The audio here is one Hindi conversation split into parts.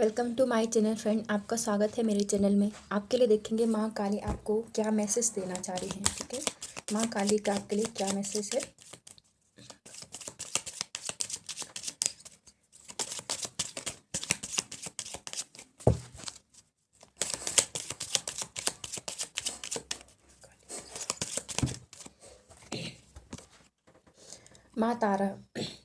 Welcome to my channel friend. आपका स्वागत है मेरे चैनल में। आपके लिए देखेंगे माँ काली आपको क्या मैसेज देना चाह रही हैं। ठीक है, माँ काली का आपके लिए क्या मैसेज है। माँ तारा,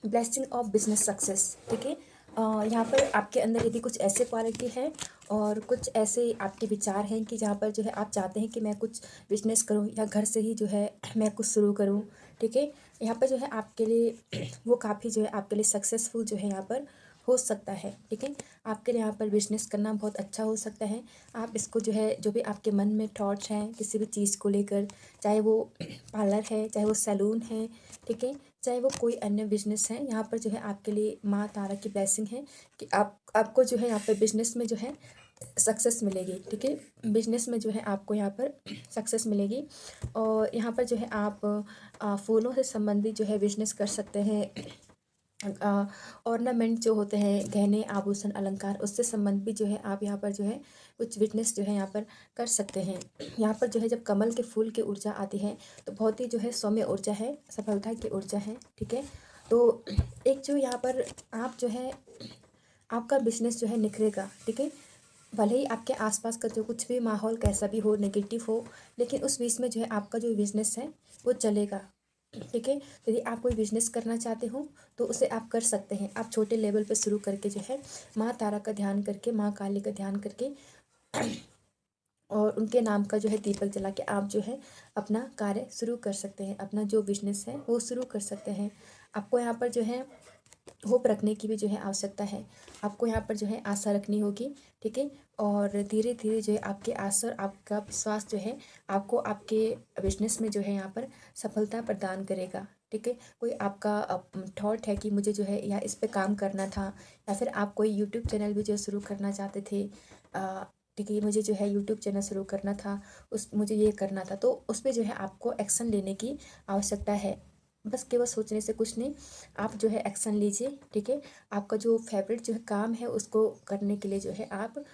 ब्लेसिंग ऑफ बिजनेस सक्सेस। ठीक है, यहाँ पर आपके अंदर यदि कुछ ऐसे क्वालिटी है और कुछ ऐसे आपके विचार हैं कि जहाँ पर जो है आप चाहते हैं कि मैं कुछ बिजनेस करूँ या घर से ही जो है मैं कुछ शुरू करूँ। ठीक है, यहाँ पर जो है आपके लिए वो काफ़ी जो है आपके लिए सक्सेसफुल जो है यहाँ पर हो सकता है। ठीक है, आपके लिए यहाँ पर बिजनेस करना बहुत अच्छा हो सकता है। आप इसको जो है जो भी आपके मन में थॉट्स हैं किसी भी चीज़ को लेकर, चाहे वो पार्लर है, चाहे वो सैलून है, ठीक है, चाहे वो कोई अन्य बिजनेस है, यहाँ पर जो है आपके लिए माँ तारा की ब्लेसिंग है कि आपको जो है यहाँ पर बिजनेस में जो है सक्सेस मिलेगी। ठीक है, बिजनेस में जो है आपको यहाँ पर सक्सेस मिलेगी और यहाँ पर जो है आप फूलों से संबंधित जो है बिजनेस कर सकते हैं। ऑर्नामेंट जो होते हैं, गहने आभूषण अलंकार, उससे संबंध भी जो है आप यहाँ पर जो है कुछ बिजनेस जो है यहाँ पर कर सकते हैं। यहाँ पर जो है जब कमल के फूल की ऊर्जा आती है तो बहुत ही जो है सौम्य ऊर्जा है, सफलता की ऊर्जा है। ठीक है, तो एक जो यहाँ पर आप जो है आपका बिजनेस जो है निखरेगा। ठीक है, भले ही आपके आसपास का जो कुछ भी माहौल कैसा भी हो, नेगेटिव हो, लेकिन उस बीच में जो है आपका जो बिजनेस है वो चलेगा। ठीक है, तो यदि आप कोई बिजनेस करना चाहते हो तो उसे आप कर सकते हैं। आप छोटे लेवल पे शुरू करके जो है माँ तारा का ध्यान करके, माँ काली का ध्यान करके और उनके नाम का जो है दीपक जला के आप जो है अपना कार्य शुरू कर सकते हैं, अपना जो बिजनेस है वो शुरू कर सकते हैं। आपको यहाँ पर जो है होप रखने की भी जो है आवश्यकता है। आपको यहाँ पर जो है आशा रखनी होगी। ठीक है, और धीरे धीरे जो है आपके आशा और आपका विश्वास जो है आपको आपके बिजनेस में जो है यहाँ पर सफलता प्रदान करेगा। ठीक है, कोई आपका थॉट है कि मुझे जो है या इस पे काम करना था, या फिर आप कोई यूट्यूब चैनल भी जो शुरू करना चाहते थे। ठीक है, मुझे जो है यूट्यूब चैनल शुरू करना था, उस मुझे ये करना था, तो उस पर जो है आपको एक्शन लेने की आवश्यकता है। बस केवल सोचने से कुछ नहीं, आप जो है एक्शन लीजिए। ठीक है, आपका जो फेवरेट जो है काम है उसको करने के लिए जो है आप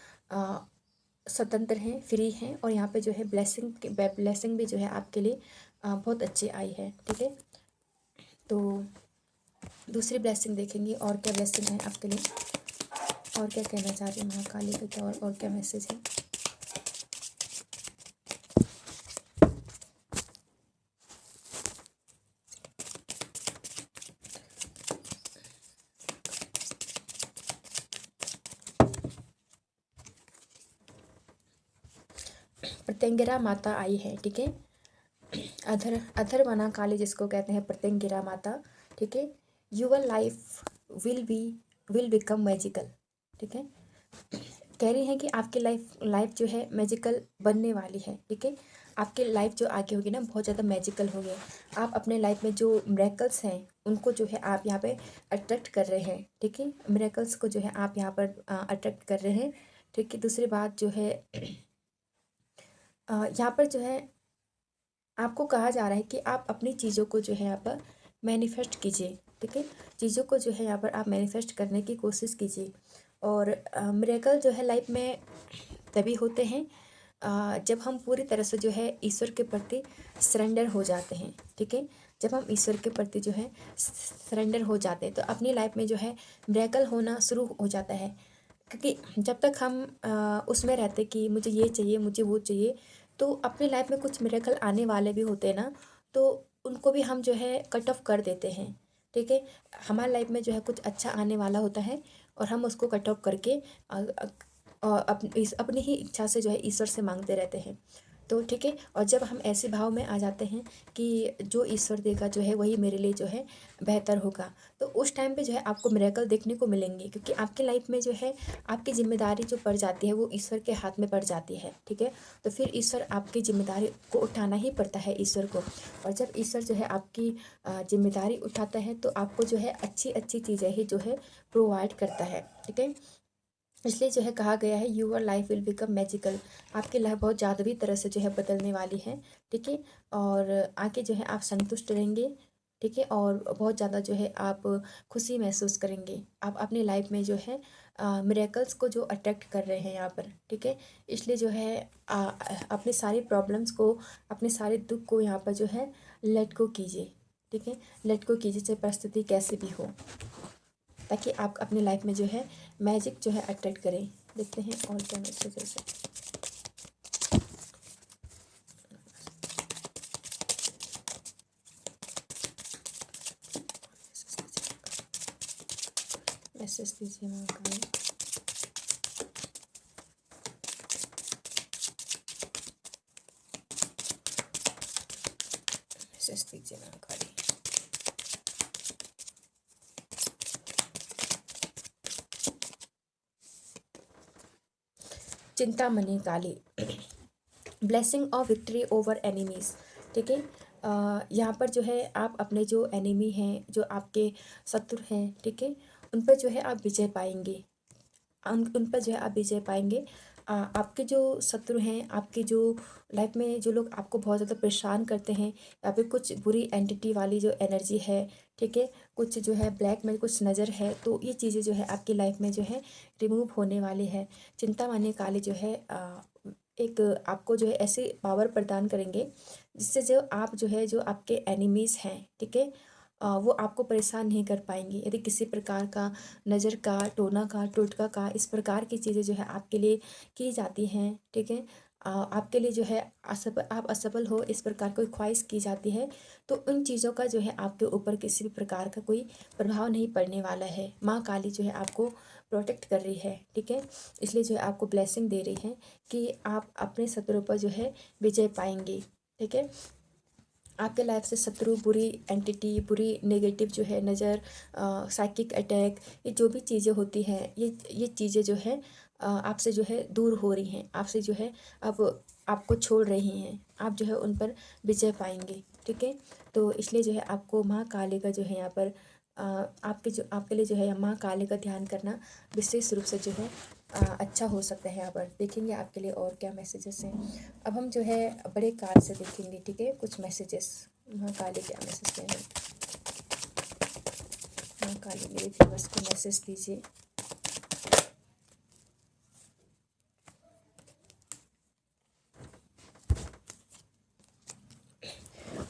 स्वतंत्र हैं, फ्री हैं, और यहाँ पे जो है ब्लेसिंग भी जो है आपके लिए बहुत अच्छी आई है। ठीक है, तो दूसरी ब्लेसिंग देखेंगे और क्या ब्लेसिंग है आपके लिए, और क्या कहना चाह रही हैं महाकाली का, क्या और क्या मैसेज है। प्रत्यंगिरा माता आई है। ठीक है, अधर काली जिसको कहते हैं, प्रत्यंगिरा माता। ठीक है, your life will be will become magical. ठीक है, कह रही हैं कि आपकी लाइफ लाइफ जो है मैजिकल बनने वाली है। ठीक है, आपकी लाइफ जो आगे होगी ना बहुत ज़्यादा मैजिकल होगी। आप अपने लाइफ में जो मिरेकल्स हैं उनको जो है आप यहाँ पे अट्रैक्ट कर रहे हैं। ठीक है, मिरेकल्स को जो है आप यहाँ पर अट्रैक्ट कर रहे हैं। ठीक है, दूसरी बात जो है यहाँ पर जो है आपको कहा जा रहा है कि आप अपनी चीज़ों को जो है यहाँ पर मैनिफेस्ट कीजिए। ठीक है, चीज़ों को जो है यहाँ पर आप मैनिफेस्ट करने की कोशिश कीजिए। और मिरेकल जो है लाइफ में तभी होते हैं जब हम पूरी तरह से जो है ईश्वर के प्रति सरेंडर हो जाते हैं। ठीक है, जब हम ईश्वर के प्रति जो है सरेंडर हो जाते हैं तो अपनी लाइफ में जो है मिरेकल होना शुरू हो जाता है। क्योंकि जब तक हम उसमें रहते कि मुझे ये चाहिए, मुझे वो चाहिए, तो अपनी लाइफ में कुछ मिरेकल आने वाले भी होते हैं ना, तो उनको भी हम जो है कट ऑफ कर देते हैं। ठीक है, हमारी लाइफ में जो है कुछ अच्छा आने वाला होता है और हम उसको कट ऑफ करके अपनी ही इच्छा से जो है ईश्वर से मांगते रहते हैं। तो ठीक है, और जब हम ऐसे भाव में आ जाते हैं कि जो ईश्वर देगा जो है वही मेरे लिए जो है बेहतर होगा, तो उस टाइम पे जो है आपको मिरेकल देखने को मिलेंगे। क्योंकि आपकी लाइफ में जो है आपकी जिम्मेदारी जो पड़ जाती है वो ईश्वर के हाथ में पड़ जाती है। ठीक है, तो फिर ईश्वर आपकी जिम्मेदारी को उठाना ही पड़ता है ईश्वर को। और जब ईश्वर जो है आपकी जिम्मेदारी उठाता है तो आपको जो है अच्छी अच्छी चीज़ें ही जो है प्रोवाइड करता है। ठीक है, इसलिए जो है कहा गया है your life will become magical. आपकी लाइफ बहुत जादुई तरह से जो है बदलने वाली है। ठीक है, और आगे जो है आप संतुष्ट रहेंगे। ठीक है, और बहुत ज़्यादा जो है आप खुशी महसूस करेंगे। आप अपनी लाइफ में जो है मिरेकल्स को जो अट्रैक्ट कर रहे हैं यहाँ पर, ठीक है। इसलिए जो है अपने सारी प्रॉब्लम्स को, अपने सारे दुख को यहाँ पर जो है लेट गो कीजिए, ठीक है। लेट गो कीजिए, चाहे परिस्थिति कैसी भी हो, ताकि आप अपनी लाइफ में जो है मैजिक जो है अट्रैक्ट करें। देखते हैं और क्या मैसेजेस है। मैसेज दीजिए महाकाल। मैसेज दीजिए Mahakal. Chintamani Kali, blessing of victory over enemies, ठीक है। यहाँ पर जो है आप अपने जो एनिमी हैं, जो आपके शत्रु हैं, ठीक है, उन पर जो है आप विजय पाएंगे। उन पर जो है आप विजय पाएंगे। आपके जो शत्रु हैं, आपके जो लाइफ में जो लोग आपको बहुत ज़्यादा परेशान करते हैं, या फिर कुछ बुरी एंटिटी वाली जो एनर्जी है, ठीक है, कुछ जो है ब्लैक में कुछ नज़र है, तो ये चीज़ें जो है आपकी लाइफ में जो है रिमूव होने वाली है। चिंतामणि काली जो है एक आपको जो है ऐसी पावर प्रदान करेंगे, जिससे जो आप जो है, जो आपके एनिमीज़ हैं, ठीक है, वो आपको परेशान नहीं कर पाएंगे। यदि किसी प्रकार का नज़र का, टोना का, टोटका का, इस प्रकार की चीज़ें जो है आपके लिए की जाती हैं, ठीक है, आपके लिए जो है आप असफल हो, इस प्रकार कोई ख्वाहिश की जाती है, तो उन चीज़ों का जो है आपके ऊपर किसी भी प्रकार का कोई प्रभाव नहीं पड़ने वाला है। माँ काली जो है आपको प्रोटेक्ट कर रही है, ठीक है। इसलिए जो है आपको ब्लेसिंग दे रही है कि आप अपने शत्रु पर जो है विजय पाएंगे, ठीक है। आपके लाइफ से शत्रु, बुरी एंटिटी, बुरी नेगेटिव जो है नज़र, साइकिक अटैक, ये जो भी चीज़ें होती हैं, ये चीज़ें जो है आपसे जो है दूर हो रही हैं, आपसे जो है अब आपको छोड़ रही हैं, आप जो है उन पर विजय पाएंगे, ठीक है। तो इसलिए जो है आपको माँ काली का जो है यहाँ पर आपके लिए जो है माँ काली का ध्यान करना विशेष रूप से जो है अच्छा हो सकता है। यहाँ पर देखेंगे आपके लिए और क्या मैसेजेस हैं। अब हम जो है बड़े कार से देखेंगे, ठीक है, कुछ मैसेजेस। महाकाली क्या मैसेज दे रहे हैं। महाकाली मेरे व्यूअर्स को मैसेज दीजिए।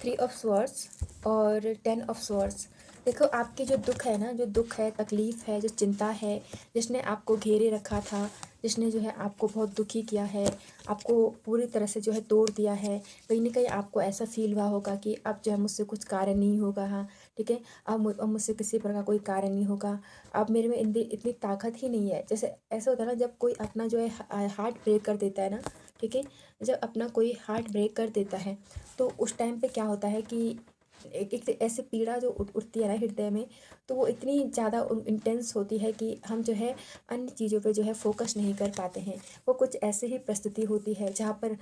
थ्री ऑफ स्वॉर्ड्स और 10 ऑफ स्वॉर्ड्स। देखो आपके जो दुख है ना, जो दुख है, तकलीफ़ है, जो चिंता है, जिसने आपको घेरे रखा था, जिसने जो है आपको बहुत दुखी किया है, आपको पूरी तरह से जो है तोड़ दिया है, कहीं न कहीं आपको ऐसा फ़ील हुआ होगा कि अब जो है मुझसे कुछ कार्य नहीं होगा, हाँ, ठीक है। अब मुझसे किसी प्रकार कोई कार्य नहीं होगा, अब मेरे में इतनी ताकत ही नहीं है। जैसे ऐसा होता है ना, जब कोई अपना जो है हार्ट ब्रेक कर देता है ना, ठीक है, जब अपना कोई हार्ट ब्रेक कर देता है, तो उस टाइम पे क्या होता है कि एक एक ऐसे पीड़ा जो उठती है ना हृदय में, तो वो इतनी ज़्यादा इंटेंस होती है कि हम जो है अन्य चीज़ों पे जो है फोकस नहीं कर पाते हैं। वो कुछ ऐसी ही परिस्थिति होती है जहाँ पर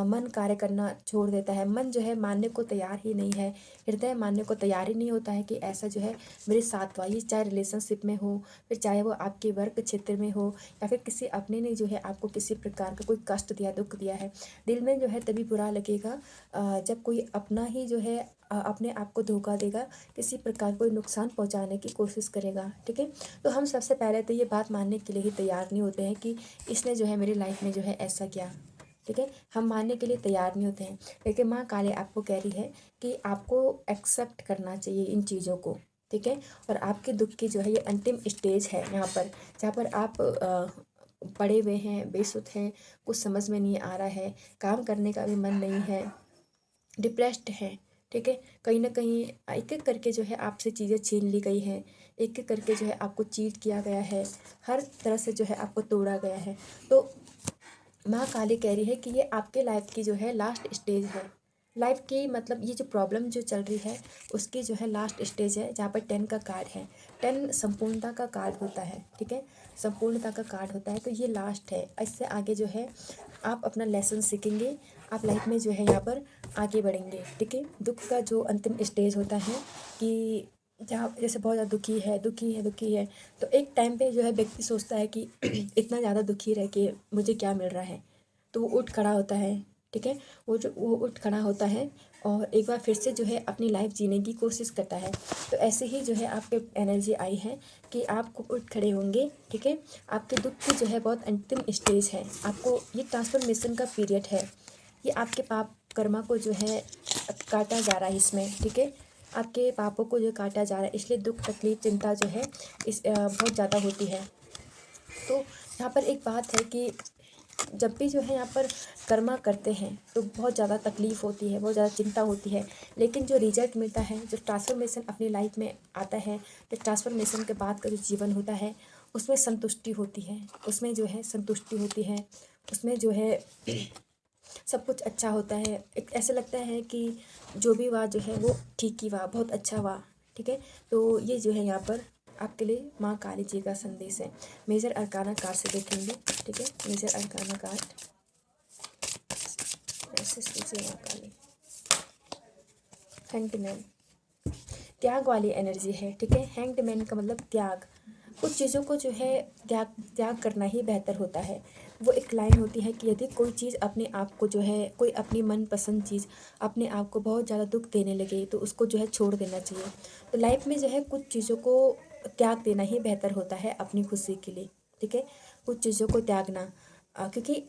मन कार्य करना छोड़ देता है, मन जो है मानने को तैयार ही नहीं है, हृदय मानने को तैयार ही नहीं होता है कि ऐसा जो है मेरे साथ हुआ। ये चाहे रिलेशनशिप में हो, फिर चाहे वो आपके वर्क क्षेत्र में हो, या फिर किसी अपने ने जो है आपको किसी प्रकार का कोई कष्ट दिया, दुख दिया है, दिल में जो है तभी बुरा लगेगा जब कोई अपना ही जो है अपने आप को धोखा देगा, किसी प्रकार कोई नुकसान पहुंचाने की कोशिश करेगा, ठीक है। तो हम सबसे पहले तो ये बात मानने के लिए ही तैयार नहीं होते हैं कि इसने जो है मेरी लाइफ में जो है ऐसा किया, ठीक है, हम मानने के लिए तैयार नहीं होते हैं। लेकिन माँ काली आपको कह रही है कि आपको एक्सेप्ट करना चाहिए इन चीज़ों को, ठीक है। और आपके दुख की जो है ये अंतिम स्टेज है यहाँ पर, जहाँ पर आप पड़े हुए हैं, बेसुध हैं, कुछ समझ में नहीं आ रहा है, काम करने का भी मन नहीं है, डिप्रेस्ड हैं, ठीक है। कहीं ना कहीं एक एक करके जो है आपसे चीज़ें छीन ली गई हैं, एक एक करके जो है आपको चीट किया गया है, हर तरह से जो है आपको तोड़ा गया है। तो माँ काली कह रही है कि ये आपके लाइफ की जो है लास्ट स्टेज है। लाइफ की मतलब ये जो प्रॉब्लम जो चल रही है उसकी जो है लास्ट स्टेज है, जहाँ पर 10 का कार्ड है। 10 संपूर्णता का कार्ड होता है, ठीक है, संपूर्णता का कार्ड होता है। तो ये लास्ट है, इससे आगे जो है आप अपना लेसन सीखेंगे, आप लाइफ में जो है यहाँ पर आगे बढ़ेंगे, ठीक है। दुख का जो अंतिम स्टेज होता है कि जहाँ जैसे बहुत ज़्यादा दुखी है, दुखी है, दुखी है, तो एक टाइम पे जो है व्यक्ति सोचता है कि इतना ज़्यादा दुखी रह के मुझे क्या मिल रहा है, तो वो उठ खड़ा होता है, ठीक है। वो उठ खड़ा होता है, और एक बार फिर से जो है अपनी लाइफ जीने की कोशिश करता है। तो ऐसे ही जो है आपके एनर्जी आई है कि आपको उठ खड़े होंगे, ठीक है। आपके दुख की जो है बहुत अंतिम स्टेज है, आपको ये ट्रांसफॉर्मेशन का पीरियड है। ये आपके पाप कर्मा को जो है काटा जा रहा है इसमें, ठीक है। आपके पापों को जो काटा जा रहा है, इसलिए दुख तकलीफ चिंता जो है बहुत ज़्यादा होती है। तो यहाँ पर एक बात है कि जब भी जो है यहाँ पर कर्मा करते हैं तो बहुत ज़्यादा तकलीफ़ होती है, बहुत ज़्यादा चिंता होती है, लेकिन जो रिजल्ट मिलता है, जो ट्रांसफॉर्मेशन अपनी लाइफ में आता है, जो ट्रांसफॉर्मेशन के बाद का जो जीवन होता है, उसमें संतुष्टि होती है, उसमें जो है संतुष्टि होती है, उसमें जो है सब कुछ अच्छा होता है। एक ऐसा लगता है कि जो भी हुआ जो है वो ठीक ही हुआ, बहुत अच्छा हुआ, ठीक है। तो ये जो है यहाँ पर आपके लिए माँ काली जी का संदेश है। मेजर अरकाना कार्ड से देखेंगे, ठीक है। मेजर अरकाना कार्ड मैसेज दीजिए माँ काली। हैंग्ड मैन, त्याग वाली एनर्जी है, ठीक है। हैंग्ड मैन का मतलब त्याग। कुछ चीज़ों को जो है त्याग करना ही बेहतर होता है। वो एक लाइन होती है कि यदि कोई चीज़ अपने आप को जो है, कोई अपनी मनपसंद चीज़ अपने आप को बहुत ज़्यादा दुख देने लगे तो उसको जो है छोड़ देना चाहिए। तो लाइफ में जो है कुछ चीज़ों को त्याग देना ही बेहतर होता है अपनी खुशी के लिए, ठीक है। कुछ चीज़ों को त्यागना, क्योंकि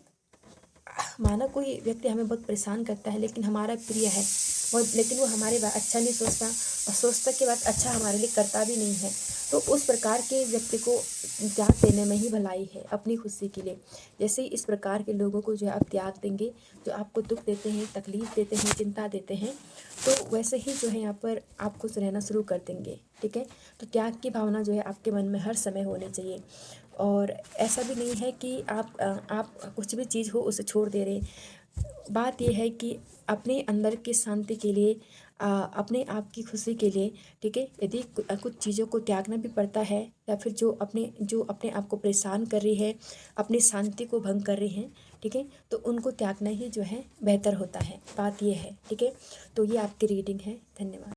माना कोई व्यक्ति हमें बहुत परेशान करता है लेकिन हमारा प्रिय है बहुत, लेकिन वो हमारे बाद अच्छा नहीं सोचता और सोचता के बाद अच्छा हमारे लिए करता भी नहीं है, तो उस प्रकार के व्यक्ति को त्याग देने में ही भलाई है अपनी खुशी के लिए। जैसे ही इस प्रकार के लोगों को जो है आप त्याग देंगे, जो आपको दुख देते हैं, तकलीफ़ देते हैं, चिंता देते हैं, तो वैसे ही जो है यहाँ पर आप खुश रहना शुरू कर देंगे, ठीक है। तो त्याग की भावना जो है आपके मन में हर समय होनी चाहिए। और ऐसा भी नहीं है कि आप कुछ भी चीज़ हो उसे छोड़ दे रहे। बात यह है कि अपने अंदर की शांति के लिए, अपने आप की खुशी के लिए, ठीक है, यदि कुछ चीज़ों को त्यागना भी पड़ता है, या फिर जो अपने आप को परेशान कर रही है, अपनी शांति को भंग कर रही हैं, ठीक है, तो उनको त्यागना ही जो है बेहतर होता है। बात ये है, ठीक है। तो ये आपकी रीडिंग है। धन्यवाद।